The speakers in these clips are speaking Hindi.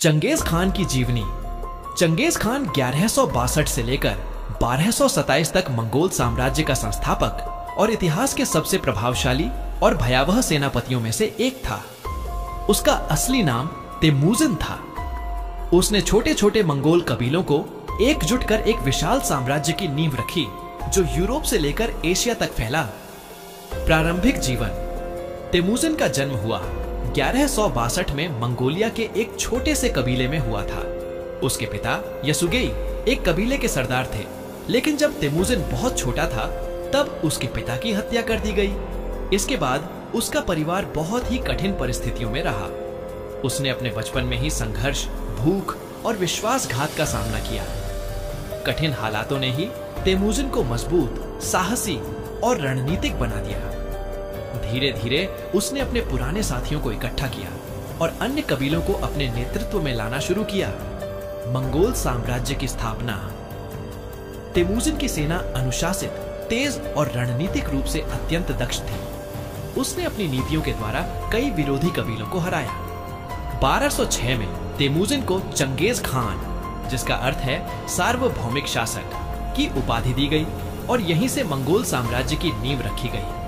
चंगेज खान की जीवनी। चंगेज खान 1162 से लेकर 1227 तक मंगोल साम्राज्य का संस्थापक और इतिहास के सबसे प्रभावशाली और भयावह सेनापतियों में से एक था। उसका असली नाम तेमुजिन था। उसने छोटे छोटे मंगोल कबीलों को एकजुट कर एक विशाल साम्राज्य की नींव रखी जो यूरोप से लेकर एशिया तक फैला। प्रारंभिक जीवन। तेमुजिन का जन्म हुआ 1162 में मंगोलिया के एक छोटे से कबीले में हुआ था। उसके पिता यसुगेई एक कबीले के सरदार थे, लेकिन जब तेमुजिन बहुत छोटा था तब उसके पिता की हत्या कर दी गई। इसके बाद उसका परिवार बहुत ही कठिन परिस्थितियों में रहा। उसने अपने बचपन में ही संघर्ष, भूख और विश्वासघात का सामना किया। कठिन हालातों ने ही तेमुजिन को मजबूत, साहसी और रणनीतिक बना दिया। धीरे धीरे उसने अपने पुराने साथियों को इकट्ठा किया और अन्य कबीलों को अपने नेतृत्व में लाना शुरू किया। मंगोल साम्राज्य की स्थापना। तेमुजिन की सेना अनुशासित, तेज और रणनीतिक रूप से अत्यंत दक्ष थी। उसने अपनी नीतियों के द्वारा कई विरोधी कबीलों को हराया। 1206 में तेमुजिन को चंगेज खान, जिसका अर्थ है सार्वभौमिक शासक, की उपाधि दी गई और यहीं से मंगोल साम्राज्य की नींव रखी गई।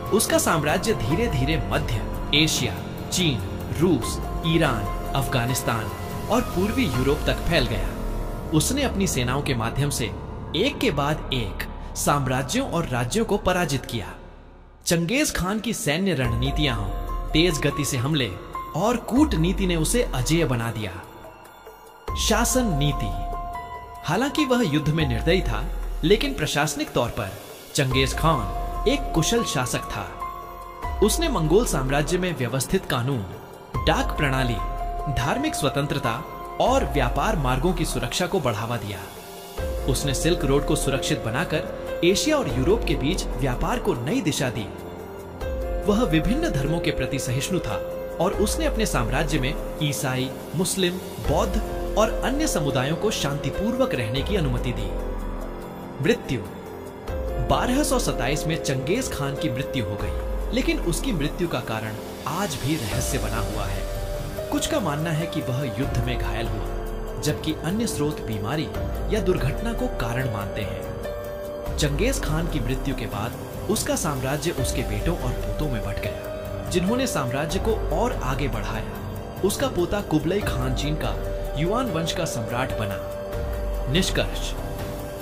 उसका साम्राज्य धीरे धीरे मध्य एशिया, चीन, रूस, ईरान, अफगानिस्तान और पूर्वी यूरोप तक फैल गया। उसने अपनी सेनाओं के माध्यम से एक के बाद एक साम्राज्यों और राज्यों को पराजित किया। चंगेज खान की सैन्य रणनीतियां, तेज गति से हमले और कूटनीति ने उसे अजेय बना दिया। शासन नीति। हालांकि वह युद्ध में निर्दयी था, लेकिन प्रशासनिक तौर पर चंगेज खान एक कुशल शासक था। उसने मंगोल साम्राज्य में व्यवस्थित कानून, डाक प्रणाली, धार्मिक स्वतंत्रता और व्यापार मार्गों की सुरक्षा को बढ़ावा दिया। उसने सिल्क रोड को सुरक्षित बनाकर एशिया और यूरोप के बीच व्यापार को नई दिशा दी। वह विभिन्न धर्मों के प्रति सहिष्णु था और उसने अपने साम्राज्य में ईसाई, मुस्लिम, बौद्ध और अन्य समुदायों को शांतिपूर्वक रहने की अनुमति दी। मृत्यु। 1227 में चंगेज खान की मृत्यु हो गई, लेकिन उसकी मृत्यु का कारण आज भी रहस्य बना हुआ है। कुछ का मानना है कि वह युद्ध में घायल हुआ, जबकि अन्य स्रोत बीमारी या दुर्घटना को कारण मानते हैं। चंगेज खान की मृत्यु के बाद उसका साम्राज्य उसके बेटों और पोतों में बंट गया, जिन्होंने साम्राज्य को और आगे बढ़ाया। उसका पोता कुबलई खान चीन का युआन वंश का सम्राट बना। निष्कर्ष।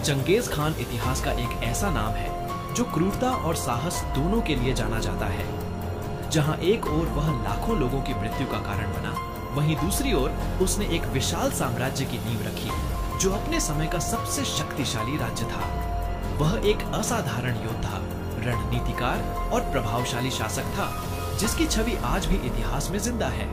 चंगेज खान इतिहास का एक ऐसा नाम है जो क्रूरता और साहस दोनों के लिए जाना जाता है। जहां एक ओर वह लाखों लोगों की मृत्यु का कारण बना, वहीं दूसरी ओर उसने एक विशाल साम्राज्य की नींव रखी जो अपने समय का सबसे शक्तिशाली राज्य था। वह एक असाधारण योद्धा, रणनीतिकार और प्रभावशाली शासक था, जिसकी छवि आज भी इतिहास में जिंदा है।